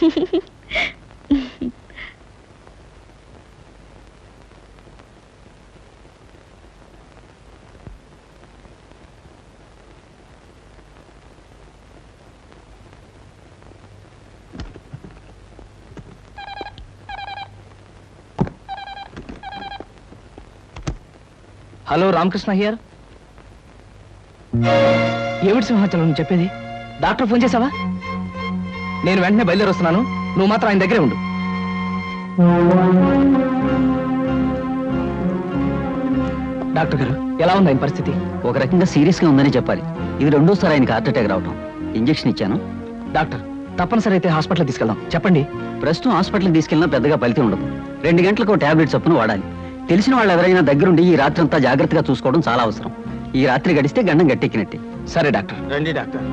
Hello Ramakrishna here. ఏమిటి సింహాచలం నువ్వు చెప్పేది? డాక్టర్ ఫోన్ చేసావా? నేను వెంటనే బయలుదేరి వస్తున్నాను, నువ్వు మాత్రం ఆయన దగ్గరే ఉండు. డాక్టర్ గారు, ఎలా ఉంది ఆయన పరిస్థితి? ఒక రకంగా సీరియస్ గా ఉందని చెప్పాలి. ఇది రెండోసారి ఆయనకి హార్ట్ అటాక్ రావటం. ఇంజెక్షన్ ఇచ్చాను. డాక్టర్, తప్పనిసరి అయితే హాస్పిటల్ తీసుకెళ్దాం. చెప్పండి. ప్రస్తుతం హాస్పిటల్కి తీసుకెళ్ళినా పెద్దగా ఫలితం ఉండదు. 2 గంటలకు టాబ్లెట్ చొప్పున వాడాలి. తెలిసిన వాళ్ళు ఎవరైనా దగ్గరుండి ఈ రాత్రి అంతా జాగ్రత్తగా చూసుకోవడం చాలా అవసరం. ఈ రాత్రి గడిస్తే గండం గట్టెక్కినట్టే. సరే డాక్టర్. రండి డాక్టర్.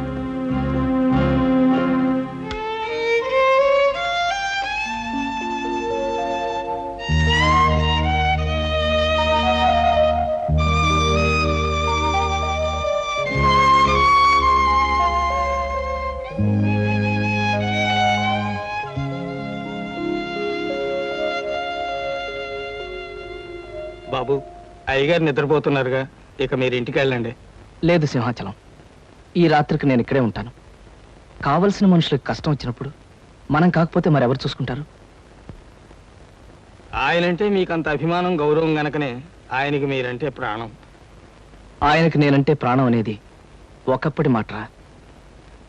బాబు, అయ్యగారు నిద్రపోతున్నారుగా, ఇక మీరు ఇంటికి వెళ్ళండి. లేదు సింహాచలం, ఈ రాత్రికి నేను ఇక్కడే ఉంటాను. కావలసిన మనుషులకు కష్టం వచ్చినప్పుడు మనం కాకపోతే మరెవరు చూసుకుంటారు? ఆయనంటే మీకంత అభిమానం, గౌరవం గనకనే ఆయనకి మీరంటే ప్రాణం. ఆయనకి నేనంటే ప్రాణం అనేది ఒకప్పటి మాటరా.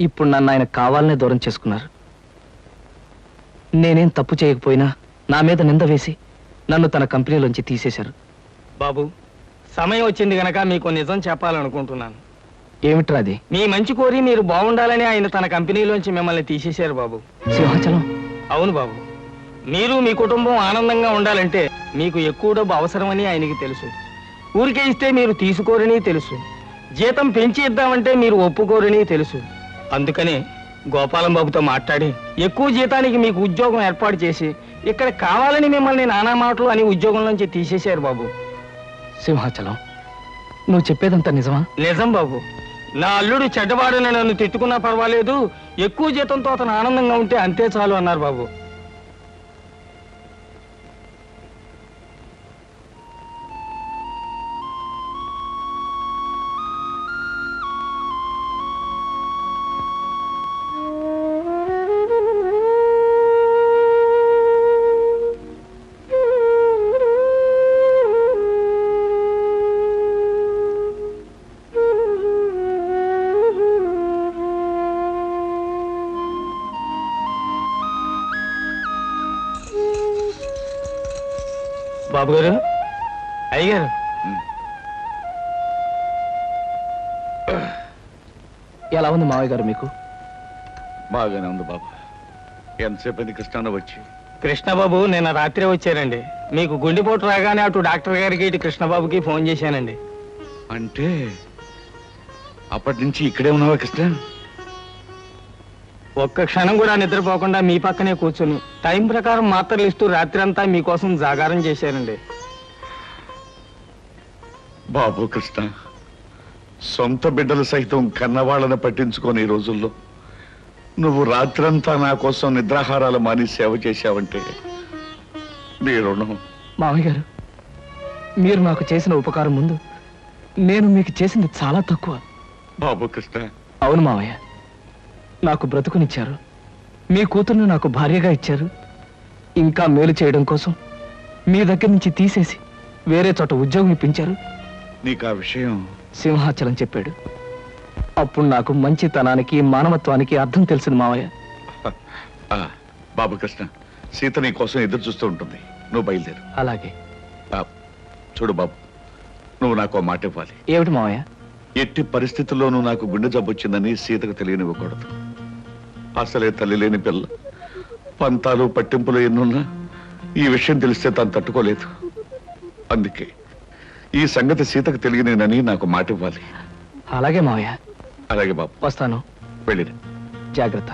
ఇప్పుడు నన్ను ఆయన కావాలనే దూరం చేసుకున్నారు. నేనేం తప్పు చేయకపోయినా నా మీద నింద వేసి నన్ను తన కంపెనీలోంచి తీసేశారు. బాబు, సమయం వచ్చింది గనక మీకు నిజం చెప్పాలనుకుంటున్నాను. ఏమిట్రా అది? మీ మంచి కోరి మీరు బాగుండాలని ఆయన తన కంపెనీలోంచి మిమ్మల్ని తీసేశారు బాబు. సింహాచలం. అవును బాబు, మీరు మీ కుటుంబం ఆనందంగా ఉండాలంటే మీకు ఎక్కువ డబ్బు అవసరమని ఆయనకి తెలుసు. ఊరికే ఇస్తే మీరు తీసుకోరని తెలుసు. జీతం పెంచి ఇద్దామంటే మీరు ఒప్పుకోరని తెలుసు. అందుకనే గోపాలం బాబుతో మాట్లాడి ఎక్కువ జీతానికి మీకు ఉద్యోగం ఏర్పాటు చేసి ఇక్కడ కావాలని మిమ్మల్ని నానా మాటలు అని ఉద్యోగంలోంచి తీసేశారు బాబు. సింహాచలం, నువ్వు చెప్పేదంతా నిజమా? నిజం బాబు. నా అల్లుడు చెడ్డవాడని నన్ను తిట్టుకున్నా పర్వాలేదు, ఎక్కువ జీతంతో అతను ఆనందంగా ఉంటే అంతే చాలు అన్నారు బాబు. బాబు గారు, అయ్యగారు, ఎలా ఉంది మావయ్య గారు మీకు? బాగానే ఉంది బాబు. ఎంతసేపు అయింది కృష్ణ వచ్చి? కృష్ణబాబు నిన్న రాత్రే వచ్చారండి. మీకు గుండెపోటు రాగానే అటు డాక్టర్ గారికి ఇటు కృష్ణబాబుకి ఫోన్ చేశానండి. అంటే అప్పటి నుంచి ఇక్కడే ఉన్నావా కృష్ణ? ఒక్క క్షణం కూడా నిద్రపోకుండా మీ పక్కనే కూర్చుని టైం ప్రకారం మాత్రలు ఇస్తూ రాత్రి అంతా మీకోసం జాగారం చేశారండి. బాబు కృష్ణ, సొంత బిడ్డలు సైతం కన్నవాళ్ళని పట్టించుకొని ఈ రోజుల్లో నువ్వు రాత్రంతా నా కోసం నిద్రాహారాలు మాని సేవ చేశావంటే నీ రుణం. మావయ్య గారు, మీరు నాకు చేసిన ఉపకారం ముందు నేను మీకు చేసింది చాలా తక్కువ. బాబు కృష్ణ. అవును మావయ్య, నాకు బ్రతుకునిచ్చారు, మీ కూతుర్ని నాకు భార్యగా ఇచ్చారు. ఇంకా మేలు చేయడం కోసం మీ దగ్గర నుంచి తీసేసి వేరే చోట ఉద్యోగం ఇప్పించారు. నీకు ఆ విషయం సింహాచలం చెప్పాడు. అప్పుడు నాకు మంచితనానికి మానవత్వానికి అర్థం తెలిసింది మావయ్య. బాబు కృష్ణ, సీత నీ కోసం ఎదురు చూస్తూ ఉంటుంది. నువ్వు బయలుదేరు. అలాగే. చూడు బాబు, నువ్వు నాకు మాట ఇవ్వాలి. ఏమిటి మావయ్య? ఎట్టి పరిస్థితుల్లోనూ నాకు గుండె జబ్బు వచ్చిందని సీతకు తెలియనివ్వకూడదు. అసలే తల్లి లేని పిల్ల, పంతాలు పట్టింపులు ఎన్నున్నా ఈ విషయం తెలిస్తే తను తట్టుకోలేదు. అందుకే ఈ సంగతి సీతకు తెలియనేనని నాకు మాట ఇవ్వాలి. అలాగే మావయ్య. అలాగే బాబు, వస్తాను. వెళ్ళిరా. జాగ్రత్త.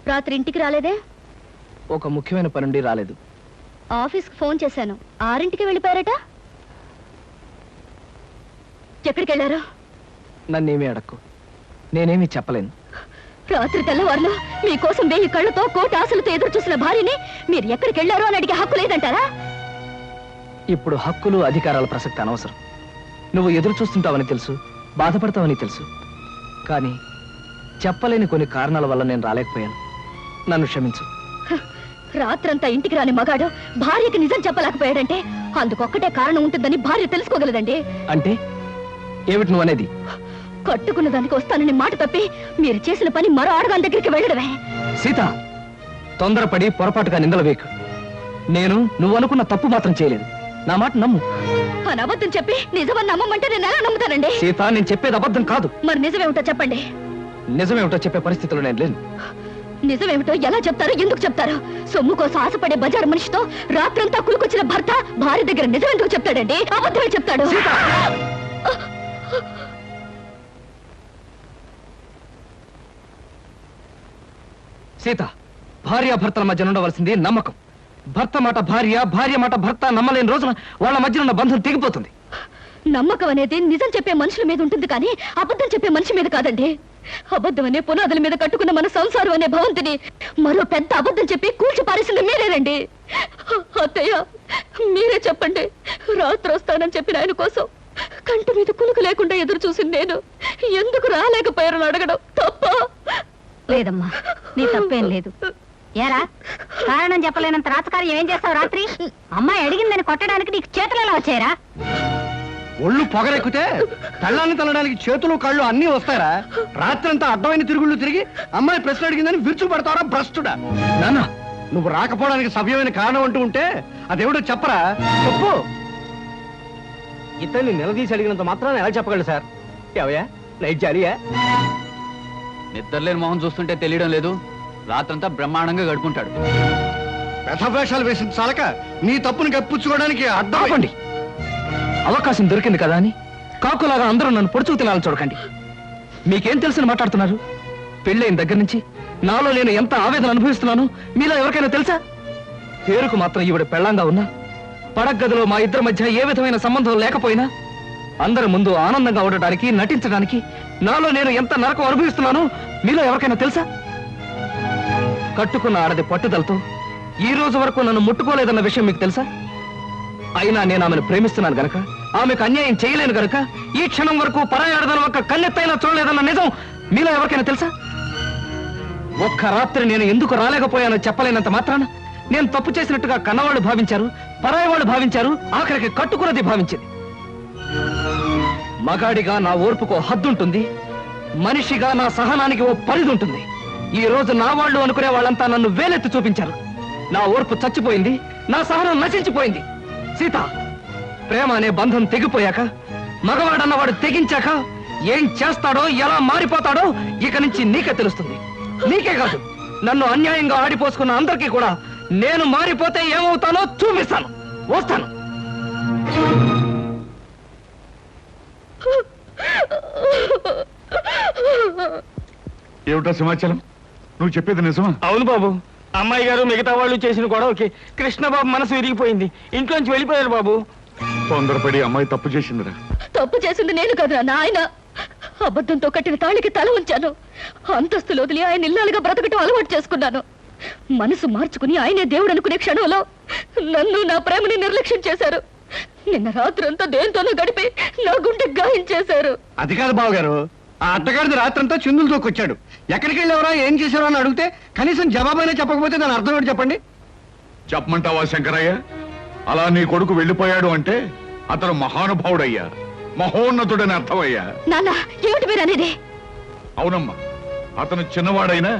రాత్రి ఇంటికి రాలేదే? ఒక ముఖ్యమైన పనుండి రాలేదు. ఆఫీస్కి ఫోన్ చేశాను, 6ంటికి వెళ్ళిపోయారట. ఎక్కడికి వెళ్ళారు? నన్నేమీ అడక్కు, నేనేమీ చెప్పలేను. రాత్రి తెల్లవారులు మీకోసం 1000 కళ్ళతో కోటి ఆశలతో ఎదురు చూసిన భార్యని మీరు ఎక్కడికి వెళ్ళారో అని అడిగే హక్కు లేదంటారా? ఇప్పుడు హక్కులు అధికారాల ప్రసక్తి అనవసరం. నువ్వు ఎదురు చూస్తుంటావని తెలుసు, బాధపడతావని తెలుసు. కానీ చెప్పలేని కొన్ని కారణాల వల్ల నేను రాలేకపోయాను. నన్ను క్షమించు. రాత్రంతా ఇంటికి రాని మగాడు భార్యకి నిజం చెప్పలేకపోయాడంటే అందుకొక్కటే కారణం ఉంటుందని భార్య తెలుసుకోగలదండి. అంటే ఏమిటి నువ్వు అనేది? కట్టుకున్న దానికి వస్తానని మాట తప్పి మీరు చేసిన పని మరో ఆడదాని దగ్గరికి వెళ్ళడమే. సీత, తొందరపడి పొరపాటుగా నిందలు వేకు. నేను నువ్వు అనుకున్న తప్పు మాత్రం చేయలేదు. నా మాట నమ్ము. అని అబద్ధం చెప్పి నిజమని నమ్మమంటే నేను ఎలా నమ్ముతానండి? సీత, నేను చెప్పేది అబద్ధం కాదు. మరి నిజమేమిటో చెప్పండి. నిజమేమిటో చెప్పే పరిస్థితిలో నేను లేను. నిజమేమిటో ఎలా చెప్తారు, ఎందుకు చెప్తారు? సొమ్ము కోసం ఆశపడే బజారు మనిషితో రాత్రంతా కులుకొచ్చిన భర్త భార్య దగ్గర నిజం ఎందుకు చెప్తాడండి? అబద్ధమే చెప్తాడు. సీత, భార్యాభర్తల మధ్య ఉండవలసింది నమ్మకం. భర్త మాట భార్య, భార్య మాట భర్త నమ్మలేని రోజున వాళ్ళ మధ్య ఉన్న బంధం తెగిపోతుంది. నమ్మకం అనేది నిజం చెప్పే మనుషుల మీద ఉంటుంది కానీ అబద్ధం చెప్పే మనిషి మీద కాదండి. అబద్ధం అనే పునాదుల మీద కట్టుకున్న మన సంసారం అనే భవంతిని మరో పెద్ద అబద్ధం చెప్పి కూల్చి పారేసింది మీరేనండి. అత్తయ్య, మీరే చెప్పండి. రాత్రి వస్తానని చెప్పిన ఆయన కోసం కంటి మీద కులుకు లేకుండా ఎదురు చూసింది నేను ఎందుకు రాలేకపోయారని అడగడం తప్ప? లేదమ్మా, నీ తప్పేం లేదు. ఏరా, కారణం చెప్పలేనంత రాతకార్యం ఏం చేస్తావు? రాత్రి అమ్మాయి అడిగిందని కొట్టడానికి నీకు చేతులు ఎలా వచ్చాయరా? ఒళ్ళు పొగరెక్కితే తల్లాన్ని తల్లడానికి చేతులు కళ్ళు అన్నీ వస్తారా? రాత్రంతా అడ్డమైన తిరుగుళ్ళు తిరిగి అమ్మాయి ప్రశ్న అడిగిందని విరుచుపడతారా భ్రష్టుడా? నాన్న, నువ్వు రాకపోవడానికి సవ్యమైన కారణం అంటూ ఉంటే అదేమిటో చెప్పరా? చెప్పు. ఇతన్ని నిలదీసి అడిగినంత మాత్రాన్ని ఎలా చెప్పగలరు సార్? ఎవయా నైట్ జాలియా? నిద్రలేని మొహం చూస్తుంటే తెలియడం లేదు. రాత్రంతా బ్రహ్మాండంగా గడుపుంటాడు. వ్యధవేషాలు వేసిన చాలక నీ తప్పుని కప్పించుకోవడానికి అడ్డం. ఆపండి. అవకాశం దొరికింది కదా అని కాకులాగా అందరూ నన్ను పొడుచుకు తినాలని చూడకండి. మీకేం తెలిసిన మాట్లాడుతున్నారు? పెళ్ళైన దగ్గర నుంచి నాలో నేను ఎంత ఆవేదన అనుభవిస్తున్నాను మీలో ఎవరికైనా తెలుసా? పేరుకు మాత్రం ఈవిడ పెళ్ళంగా ఉన్నా, పడగదిలో మా ఇద్దరి మధ్య ఏ విధమైన సంబంధం లేకపోయినా అందరి ముందు ఆనందంగా ఉండటానికి, నటించడానికి నాలో నేను ఎంత నరకం అనుభవిస్తున్నానో మీలో ఎవరికైనా తెలుసా? కట్టుకున్న ఆడది పట్టుదలతో ఈ రోజు వరకు నన్ను ముట్టుకోలేదన్న విషయం మీకు తెలుసా? అయినా నేను ఆమెను ప్రేమిస్తున్నాను గనక, ఆమెకు అన్యాయం చేయలేను గనక ఈ క్షణం వరకు పరాయి ఆడదాని ఒక్క కన్నెత్తైనా చూడలేదన్న నిజం మీలో ఎవరికైనా తెలుసా? ఒక్క రాత్రి నేను ఎందుకు రాలేకపోయానో చెప్పలేనంత మాత్రాన నేను తప్పు చేసినట్టుగా కన్నవాళ్ళు భావించారు, పరాయి వాళ్ళు భావించారు, ఆఖరికి కట్టుకున్నది భావించింది. మగాడిగా నా ఓర్పుకో హద్దుంటుంది, మనిషిగా నా సహనానికి ఓ పరిధి ఉంటుంది. ఈ రోజు నా వాళ్ళు అనుకునే వాళ్ళంతా నన్ను వేలెత్తి చూపించారు. నా ఓర్పు చచ్చిపోయింది, నా సహనం నశించిపోయింది. సీత, ప్రేమ అనే బంధం తెగిపోయాక, మగవాడన్నవాడు తెగించాక ఏం చేస్తాడో, ఎలా మారిపోతాడో ఇక నుంచి నీకే తెలుస్తుంది. నీకే కాదు, నన్ను అన్యాయంగా ఆడిపోసుకున్న అందరికీ కూడా నేను మారిపోతే ఏమవుతానో చూపిస్తాను. వస్తాను. ఏమిటా సమాచారం? నువ్వు చెప్పేది నిజమా? అవును బాబు. అమ్మాయి గారు మిగతా వాళ్ళు చేసిన గొడవకి కృష్ణబాబు మనసు విరిగిపోయింది. ఇంట్లోంచి వెళ్ళిపోయారు బాబు. తొందరపడి అమ్మాయి తప్పు చేసిందిరా. తప్పు చేసింది నేను కదా నాయన. అబద్ధంతో కట్టిన తాళికి తల ఉంచాను. అంతస్తులు వదిలి ఆయన ఇల్లాలుగా బ్రతకటం అలవాటు చేసుకున్నాను. మనసు మార్చుకుని ఆయనే దేవుడు అనుకునే క్షణంలో నన్ను, నా ప్రేమని నిర్లక్ష్యం చేశారు. నిన్న రాత్రంతా దేంతోనో గడిపి నా గుండె గాయించేశారు. అది కాదు బావగారు, ఆ అత్తగారిది రాత్రంతా చిందులతో వచ్చాడు. ఎక్కడికి వెళ్ళేవరా, ఏం చేశారో అని అడిగితే కనీసం జవాబైనా చెప్పకపోతే దాని అర్థం ఏంటి చెప్పండి? చెప్పమంటావా శంకరయ్య? అలా నీ కొడుకు వెళ్ళిపోయాడు అంటే అతను మహానుభావుడయ్యా, మహోన్నతుడని అర్థమయ్యా. నాన్న, ఏమిటి మీరు అనేది? అవునమ్మా, అతను చిన్నవాడైనా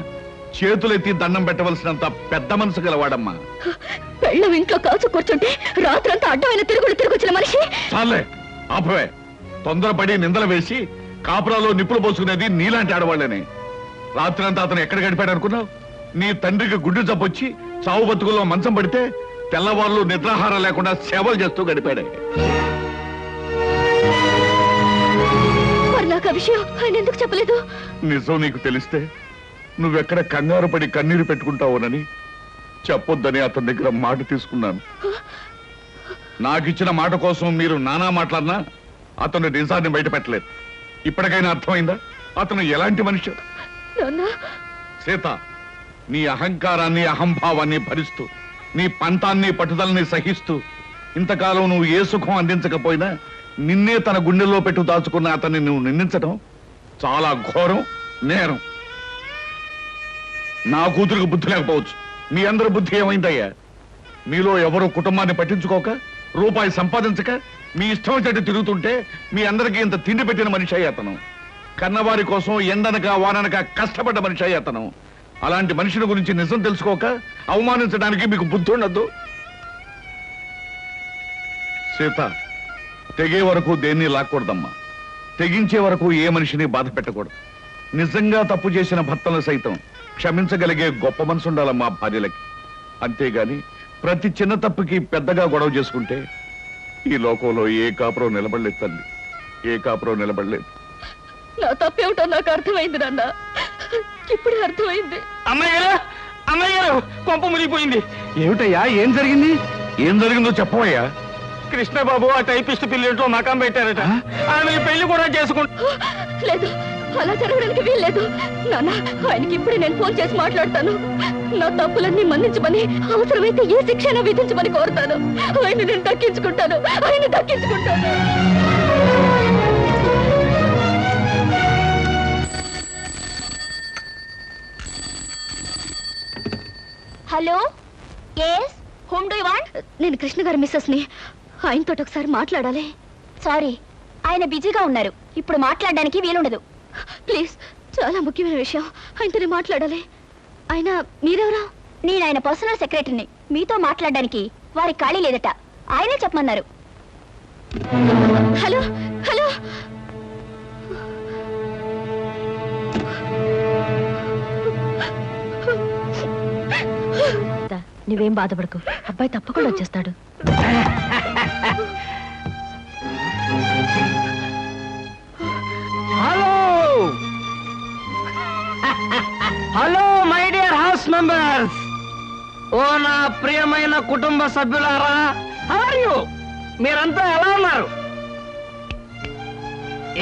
చేతులెత్తి దండం పెట్టవలసినంత పెద్ద మనసు గలవాడమ్మా. పెళ్ళం ఇంట్లో కాచు కూర్చుంటే రాత్రంతా అడ్డమైన తిరుగులు తిరుగుచిన మనిషి. చాలే, ఆపవే. తొందరపడి నిందలు వేసి కాపురాలో నిప్పులు పోసుకునేది నీలాంటి ఆడవాళ్ళనే. రాత్రంతా అతను ఎక్కడ గడిపాడు అనుకున్నావు? నీ తండ్రికి గుడ్డు జబ్బొచ్చి చావు బతుకుల్లో మంచం పడితే తెల్లవాళ్ళు నిద్రాహారం లేకుండా సేవలు చేస్తూ గడిపాడే. మరి నాకు ఆ విషయం ఆయన ఎందుకు చెప్పలేదు? నిజం నీకు తెలిస్తే నువ్వెక్కడ కంగారు పడి కన్నీరు పెట్టుకుంటావునని చెప్పొద్దని అతని దగ్గర మాట తీసుకున్నాను. నాకిచ్చిన మాట కోసం మీరు నానా మాట్లాడినా అతను నిజాన్ని బయట పెట్టలేదు. ఇప్పటికైనా అర్థమైందా అతను ఎలాంటి మనిషి? సీత, నీ అహంకారాన్ని అహంభావాన్ని భరిస్తూ నీ పంతాన్ని పట్టుదలని సహిస్తూ ఇంతకాలం నువ్వు ఏ సుఖం అందించకపోయినా నిన్నే తన గుండెల్లో పెట్టు దాచుకున్న అతన్ని నువ్వు నిందించడం చాలా ఘోరం, నేరం. నా కూతురికి బుద్ధి లేకపోవచ్చు, మీ అందరి బుద్ధి ఏమైందయ్యా? మీలో ఎవరో కుటుంబాన్ని పట్టించుకోక రూపాయి సంపాదించక మీ ఇష్టం వచ్చేట్టు తిరుగుతుంటే మీ అందరికీ ఇంత తిండి పెట్టిన మనిషి అయ్యి అతను. కన్నవారి కోసం ఎండనక వాననక కష్టపడ్డ మనిషి అయ్యి అతను. అలాంటి మనిషిని గురించి నిజం తెలుసుకోక అవమానించడానికి మీకు బుద్ధి ఉండద్దు. సీత, తెగే వరకు దేన్ని లాక్కూడదమ్మా. తెగించే వరకు ఏ మనిషిని బాధ పెట్టకూడదు. నిజంగా తప్పు చేసిన భర్తలను సైతం క్షమించగలిగే గొప్ప మనసు ఉండాలమ్మా భార్యలకి. అంతేగాని ప్రతి చిన్న తప్పుకి పెద్దగా గొడవ చేసుకుంటే ఈ లోకంలో ఏ కాపురం నిలబడలేదు తల్లి, ఏ కాపురం నిలబడలేదు. నా తప్పేమిటో నాకు అర్థమైంది నాన్న, ఇప్పుడే అర్థమైంది. అమ్మాయి గారు కొంప మునిగిపోయింది. ఏమిటయ్యా, ఏం జరిగింది? ఏం జరిగిందో చెప్పవయ్యా. కృష్ణబాబు ఆ టైపిస్ట్ పిల్లింట్లో మకాం పెట్టారట. ఆమె పెళ్లి కూడా చేసుకుంటా. లేదు, అలా జరగడానికి వీల్లేదు నాన్న. ఆయనకి ఇప్పుడే నేను ఫోన్ చేసి మాట్లాడతాను. నా తప్పులన్నీ మన్నించమని, అవసరమైతే ఏ శిక్షణ విధించమని కోరుతాను. ఆయన నేను దక్కించుకుంటాను, ఆయన దక్కించుకుంటాను. Hello, yes, whom do you want? నేను కృష్ణ గారి మిస్సెస్ ని. ఆయనతో ఒకసారి మాట్లాడాలి. సారీ, ఆయన బిజీగా ఉన్నారు, ఇప్పుడు మాట్లాడడానికి వీలుండదు. ప్లీజ్, చాలా ముఖ్యమైన విషయం, ఆయనతోనే మాట్లాడాలి. ఆయన మీరెవరా? నేను ఆయన పర్సనల్ సెక్రటరీని. మీతో మాట్లాడడానికి వారికి ఖాళీ లేదట, ఆయనే చెప్పమన్నారు. హలో హలో, నువ్వేం బాధపడకు, అబ్బాయి తప్పకుండా వచ్చేస్తాడు. Hello hello my dear house members, ఓ నా ప్రియమైన కుటుంబ సభ్యులారా, హౌ ఆర్ యు? మీరంతా ఎలా ఉన్నారు?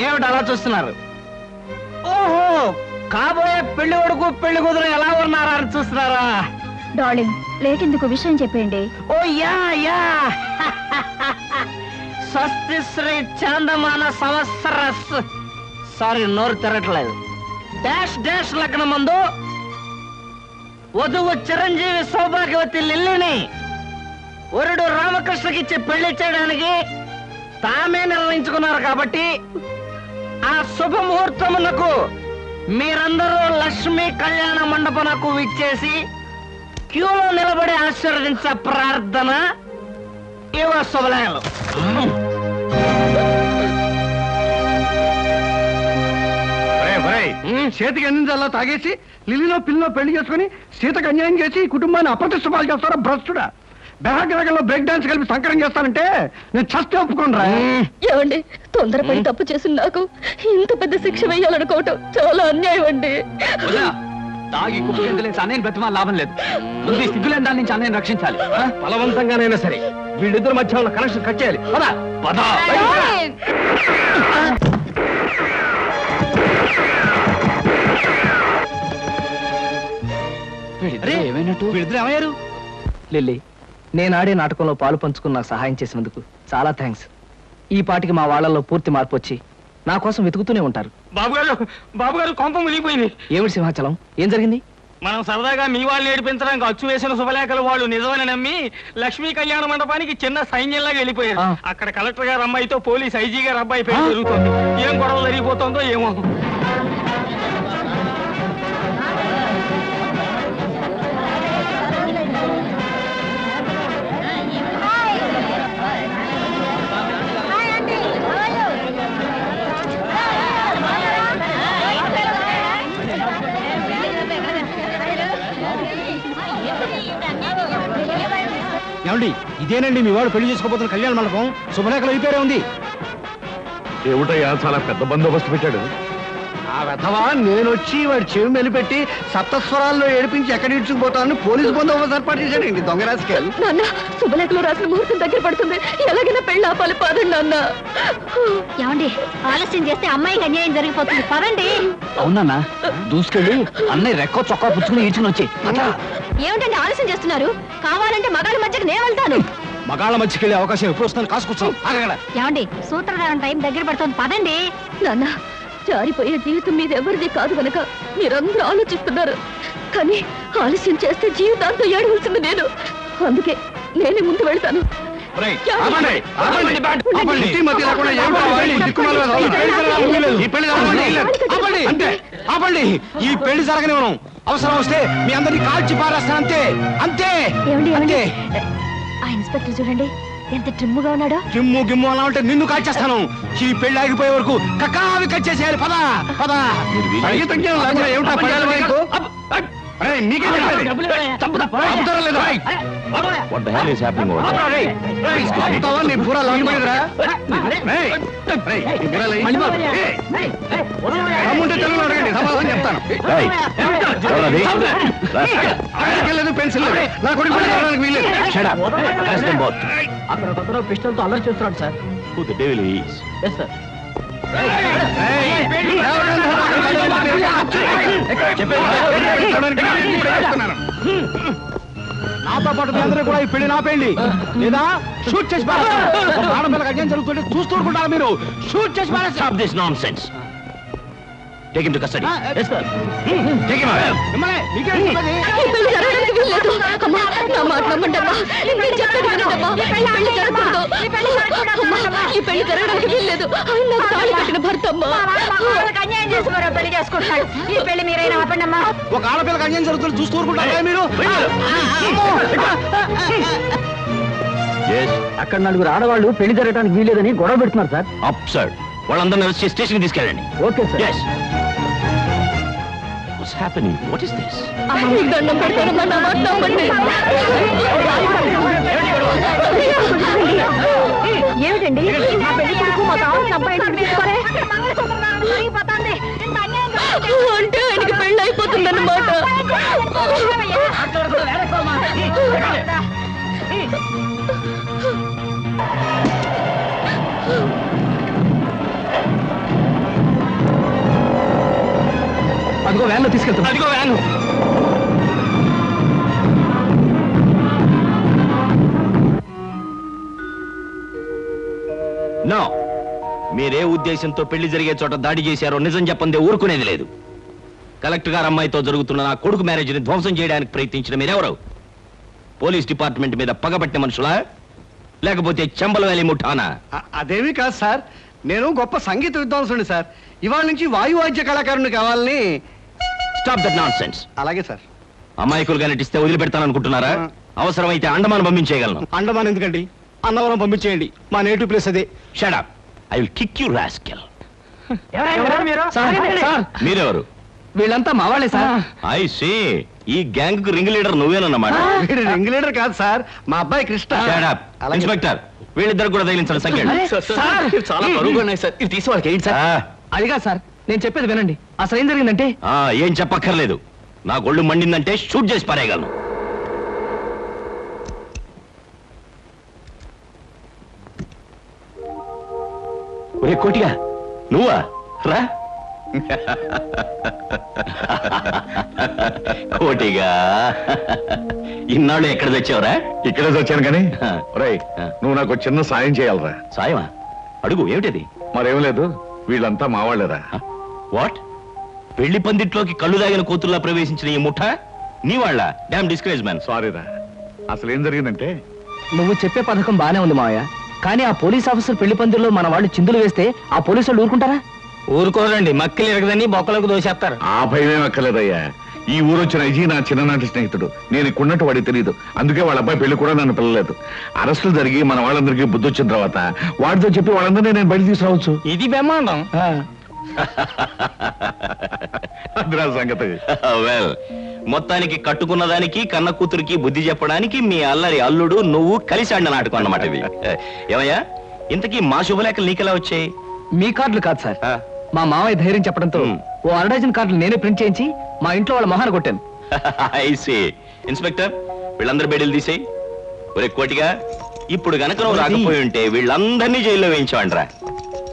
ఏమిటి అలా చూస్తున్నారు? ఓహో, కాబోయే పెళ్లి కొడుకు పెళ్లి కూతురు ఎలా ఉన్నారా అని చూస్తున్నారా? డార్లింగ్, లేట్ ఎందుకు, విషయం చెప్పండి. ఓ యా యా స్వస్తి శ్రీ చాందమాన సంవత్సరస్, సారీ నోరు తిరగట్లేదు, డాష్ డాష్ లగ్నం ముందు వధువు చిరంజీవి సౌభాగ్యవతి లిల్లిని వరుడు రామకృష్ణకిచ్చి పెళ్లి చేయడానికి తామే నిర్ణయించుకున్నారు. కాబట్టి ఆ శుభముహూర్తమునకు మీరందరూ లక్ష్మీ కళ్యాణ మండపమునకు విచ్చేసి క్యూలో నిలబడి ఆశీర్వదించే ప్రార్థన ఇవ శుభలేఖలు. చేతికి అందించాలా తాగేసి లిల్లిలో పిల్లలో పెళ్లి చేసుకుని సీతకు అన్యాయం చేసి ఈ కుటుంబాన్ని అప్రతిష్ట పాలు చేస్తారా భ్రష్టుడా? బెహగ్రగంలో బ్రేక్ డాన్స్ కలిపి సంకరం చేస్తానంటే నేను చస్తే ఒప్పుకోనరా. ఏమండి, తొందరపడి తప్పు చేసి నాకు ఇంత పెద్ద శిక్ష వేయాలనుకోవటం చాలా అన్యాయం అండి. తాగి కుప్పలేసి అన్నయ్యని బ్రతిమాల లాభం లేదు. ముందు సిగ్గులేని దాని నుంచి అన్నయ్యని రక్షించాలి. బలవంతంగానైనా సరే వీళ్ళిద్దరు మధ్య ఉన్న కనెక్షన్ కట్ చేయాలి. పద పద. ఏమైనట్టు? వీళ్ళిద్దరు ఏమయ్యారు? లిల్లీ, నేను ఆడే నాటకంలో పాలు పంచుకుని నాకు సహాయం చేసినందుకు చాలా థ్యాంక్స్. ఈ పాటికి మా వాళ్ళల్లో పూర్తి మార్పు వచ్చి నా కోసం వెతుకుతూనే ఉంటారు. బాబు గారు కొంప మునిగిపోయింది. ఏమిటి సింహాచలం, ఏం జరిగింది? మనం సరదాగా మీ వాళ్ళు ఏడిపించడానికి అచ్చు వేసిన శుభలేఖలు వాళ్ళు నిజమని నమ్మి లక్ష్మీ కళ్యాణ మండపానికి చిన్న సైన్యంలాగా వెళ్ళిపోయారు. అక్కడ కలెక్టర్ గారు అమ్మాయితో పోలీస్ ఐజీ గారు అబ్బాయి పేరు జరుగుతుంది. ఏం గొడవ జరిగిపోతుందో ఏమో. ఏమండి, ఇదేనండి మీ వాడు పెళ్లి చేసుకోబోతున్న కళ్యాణ మండపం. శుభలేఖలు అయిపోయారే ఉంది. ఏమిటయ్యా, చాలా పెద్ద బందోబస్తు పెట్టాడు. ఆ వెధవా నేనొచ్చి వాడి చెవి మెలిపెట్టి సప్తస్వరాల్లో ఏడిపించి ఎక్కడ ఇడ్చుకుపోతానని పోలీసు బందోబస్తు ఏర్పాటు చేశాడండి దొంగ రాజకీయాలు. నాన్న శుభలేఖలో రాసిన ముహూర్తం దగ్గర పడుతుంది, ఎలాగైనా పెళ్ళి ఆపాలి, పదండి నాన్న. ఏమండి ఆలస్యం చేస్తే అమ్మాయికి అన్యాయం జరిగిపోతుంది, పదండి. అవునా దూసుకెళ్ళి అన్నయ్య రెక్కో చొక్కా పుచ్చుకుని ఈడ్చుకుని వచ్చి ఏమిటండి ఆలస్యం చేస్తున్నారు? కావాలంటే మగాళ్ళ మధ్యకి నేను వెళ్తాను. మగాళ్ళ మధ్యకెళ్ళే అవకాశం ఎప్పుడు వస్తుందని కాసుకొచ్చాం. ఏమండి సూత్రధారణ టైం దగ్గర పడుతుంది, పదండి. నాన్న జారిపోయే జీవితం మీద ఎవరిది కాదు గనక మీరందరూ ఆలోచిస్తున్నారు, కానీ ఆలస్యం చేస్తే జీవితాంతం ఏడవలసింది నేను. అందుకే నేనే ముందు వెళ్తాను. ఆపండి, ఈ పెళ్లి జరగనివ్వను. అవసరం వస్తే మీ అందరినీ కాల్చి పారేస్తాను, అంతే అంతే అంతే. ఆ ఇన్స్పెక్టర్ చూడండి ఎంత ట్రిమ్ముగా ఉన్నాడో. గిమ్ము గిమ్ము అలా ఉంటే నిన్ను కాల్చేస్తాను. ఈ పెళ్లి ఆగిపోయే వరకు కక్కావి కచ్చేసేయాలి. పద పద. ఏమిటా పడాలి మీకు? మీకే నీ పూరా లాగిపోయిందిరా. అమ్ముంటే తెలుగులో అడగండి, సమాధానం చెప్తాను. లేదు పెన్సిల్ లేదు, నా కొడుకు వీలేదు. అక్కడ పిస్టల్ తో అల్లరి చేస్తున్నాడు సార్. Yes sir. నాతో పాటు మీ అందరూ కూడా ఈ పెళ్లి నా పెళ్లి లేదా షూట్ చేసి ఆడపిల్లకి అన్యాయం జరుగుతుంటే చూస్తూ ఊరుకుంటారా మీరు? షూట్ చేసి Take him to custody. Yes, sir. Take him out. మిమ్మల్ని మీకేం చెప్పేది? ఈ పెళ్లి జరగడానికి వీల్లేదు. అమ్మా, నా మాట నమ్మండమ్మా. నేను చెప్పేది వినండమ్మా. ఈ పెళ్లి జరగకూడదు. అమ్మా, ఈ పెళ్లి జరగడానికి వీల్లేదు. ఆయన నాకు తాళి కట్టిన భర్త అమ్మా. అన్యాయం చేసి మరో పెళ్లి చేసుకుంటాడు. ఈ పెళ్లి మీరైనా ఆపండమ్మా. ఒక ఆడపిల్లకి అన్యాయం జరుగుతుంది చూస్తూ ఊరుకుంటారా మీరు? అక్కడ నలుగురు ఆడవాళ్ళు పెళ్లి జరగడానికి వీలేదని గొడవ పెడుతున్నారు సార్. అప్సర్డ్ వాళ్ళందరినీ వచ్చి స్టేషన్ తీసుకెళ్ళండి. Okay sir. Yes. What's happening? What is this? మీకు దండం పెడతానమ్మా, నా మాట నమ్మండి. ఏమిటండి మా పెళ్లి కొడుకు మా కావాల్సిన అబ్బాయి అంటే ఆయనకి పెళ్లి అయిపోతుందన్నమాట. అదిగో వ్యాన్లో తీసుకెళ్తాం. అదిగో వ్యాను. నో, మీరే ఉద్దేశంతో పెళ్లి జరిగే చోట దాడి చేశారో నిజం చెప్పందే ఊరుకునేది లేదు. కలెక్టర్ గారు అమ్మాయితో జరుగుతున్న నా కొడుకు మ్యారేజ్ని ధ్వంసం చేయడానికి ప్రయత్నించిన మీరెవరు? పోలీస్ డిపార్ట్మెంట్ మీద పగబట్టిన మనుషులా, లేకపోతే చెంబల వేలి ముఠానా? అదేమీ కాదు సార్, నేను గొప్ప సంగీత విద్వాంసుని సార్. ఇవాళ నుంచి వాయువాద్య కళాకారుని కావాలని. Stop that nonsense. అలాగే సార్. అమాయకులుగా నటిస్తే వదిలిపెడతాననుకుంటున్నారా? అవసరమైతే అండమాన్ పంపించేయగలను. అండమాన్ ఎందుకండి, అన్నవరం పంపించేయండి. మా నేటివ్ ప్లేస్ అదే. Shut up, I will kick you rascal. Sir, మీరెవరు? వీళ్ళంతా మా వాళ్ళే సార్. ఐ సీ, ఈ గ్యాంగ్ కు రింగ్ లీడర్ నువ్వేనన్నమాట. వీడు రింగ్ లీడర్ కాదు సార్, మా అబ్బాయి కృష్ణ. Shut up. ఇన్స్పెక్టర్, వీళ్ళిద్దరు కూడా తగిలించండి సంఖ్య. చాలా బరువుగా ఉన్నాయి సార్, ఇది తీసి వాళ్ళకి ఏంటి సార్? అదిగా సార్, నేను చెప్పేది వినండి. అసలు ఏం జరిగిందంటే, ఏం చెప్పక్కర్లేదు. నా గొళ్ళు మండిందంటే షూట్ చేసి పారేయగలను. ఒరే కోటిగా, నువ్వా? రా. కోటిగా, ఇన్నాళ్ళు ఎక్కడ తెచ్చావురా? ఇక్కడే వచ్చాను కానీ రేయ్, నువ్వు నాకు చిన్న సాయం చేయాలరా. సాయమా? అడుగు, ఏమిటది? మరేం లేదు, వీళ్ళంతా మా వాళ్ళేరా. వాట్? పెళ్లి పందిట్లోకి కళ్ళు దాగిన కూతుర్లా ప్రవేశించిన ఈ ముఠ నీ వాళ్ళ? Damn discourage man. సారీరా, అసలు ఏం జరిగిందంటే, నువ్వు చెప్పే పథకం బానే ఉంది మావయ్య, కానీ ఆ పోలీస్ ఆఫీసర్ పెళ్లి పందిరిలో మన వాళ్ళు చిందులు వేస్తే ఆ పోలీసు వాళ్ళు ఊరుకుంటారా? ఊరుకోరండి, మక్కలు ఎరగదని బొక్కలకు దోసేస్తారు. ఆ భయమేం అక్కర్లేదయ్యా. ఈ ఊరొచ్చిన అజీ నా చిన్ననాటి స్నేహితుడు. నేను ఇక్కడున్నట్టు వాడికి తెలియదు, అందుకే వాళ్ళ అబ్బాయి పెళ్లి కూడా నన్ను పిల్లలేదు. అరెస్టులు జరిగి మన వాళ్ళందరికీ బుద్ధి వచ్చిన తర్వాత వాడితో చెప్పి వాళ్ళందరినీ నేను బయట తీసుకురావచ్చు. ఇది బ్రహ్మాండం. అదిరా సంగతి. వెల్, మొత్తానికి కట్టుకున్న దానికి కన్న కూతురికి బుద్ధి చెప్పడానికి మీ అల్లరి అల్లుడు నువ్వు కలిసి ఆడిన నాటకం అన్నమాట ఇది. ఏమయ్యా, ఇంతకీ మా శుభలేఖలు నీకెలా వచ్చాయి? మీ కార్డులు కాదు సార్, మా మావయ్య ధైర్యం చెప్పడంతో ఓ అరడజన్ కార్డులు నేనే ప్రింట్ చేయించి మా ఇంట్లో వాళ్ళ మొహాన కొట్టాను. ఐసీ. ఇన్స్పెక్టర్, వీళ్ళందరూ బెడీలు తీసేయి. ఒరే కోటిగా, ఇప్పుడు గనక నువ్వు రాకపోయి ఉంటే వీళ్ళందరినీ జైల్లో వేయించావంట్రా.